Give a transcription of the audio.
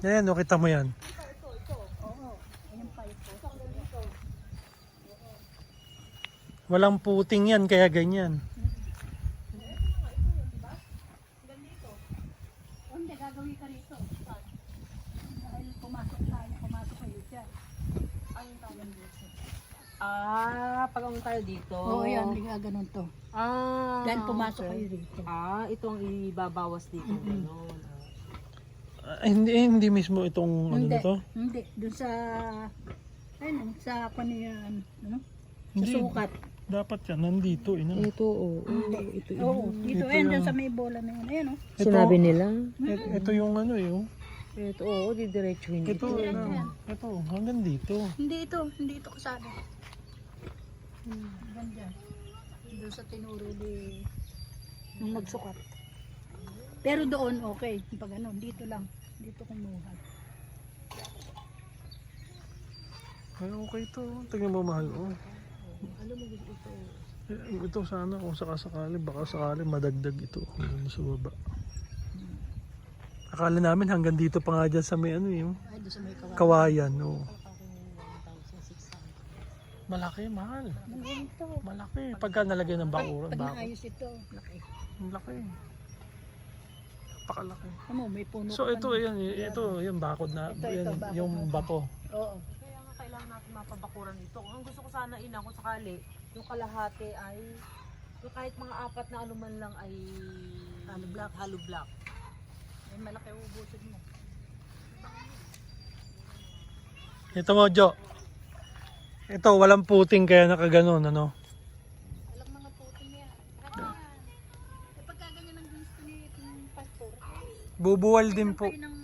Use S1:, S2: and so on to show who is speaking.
S1: Ayan, o, kita mo yan.
S2: Oo. Ayan pa ito.
S1: Walang puting yan, kaya ganyan.
S2: Hindi, gagawin ka rito. Dahil pumasok kayo dyan. Ayun tayo dito.
S3: Pag tayo dito.
S2: Oo, yan. Hindi nga ganun to. Dahil pumasok
S3: okay.
S2: kayo dito.
S3: Ito ang ibabawas dito. Ganun.
S1: Hindi mismo itong ano
S2: Hindi.
S1: na to?
S2: Hindi. Doon sa... Ayun, sa kaniyan. Ano? Sa
S1: Hindi.
S2: sukat.
S1: Dapat yan, nandito.
S3: Ito, oo.
S2: Hindi.
S3: Ito,
S2: Oo, dito.
S1: Ito
S2: Ayun, dyan
S1: yan.
S2: sa may bola na yan. Ayun, oh.
S3: Sinabi nila.
S1: Ito yung ano eh. Oh.
S3: Ito, oo, didiretsuhin
S1: Ito,
S3: ito.
S1: ito, hanggang dito.
S2: Hindi ito. Hindi ito kasado. Ganda. Doon sa tinuro di... Nung nagsukat. Pero doon, okay. Pag ano, dito lang. Dito kumuha.
S1: Ay, okay to. Tingnan mo, mahal. Oh. Ito sana kung sakasakali, baka sakali madagdag ito hanggang sa baba. Akala namin hanggang dito pa nga dyan sa may ano yung
S2: Ay, doon sa may
S1: kawayan. Oh. Malaki, mahal.
S2: Ito.
S1: Malaki. Pagka nalagay ng bakuran,
S2: Pag
S1: bako.
S2: naayos ito, laki.
S1: Ang laki. Napakalaki.
S2: Ano, may puno.
S1: So
S2: pa
S1: ito,
S2: na.
S1: yan, ito, yung bakod na,
S2: Ito,
S1: yan,
S2: bakod
S1: yung
S2: na.
S1: bato.
S2: Oo.
S3: Kaya nga kailangan natin mapabakuran ito. Ang gusto ko sana kung sakali, yung kalahati ay, yung kahit mga apat na anuman lang ay hollow block.
S2: May malaki ubusin mo.
S1: Ito mo, Jo. Ito, walang puting kaya nakaganon, ano?
S2: Alam mga puting yan. Kaya, kapag ganyan ang gusto ni pastor,
S1: Bubuwal din po.
S2: kayo ng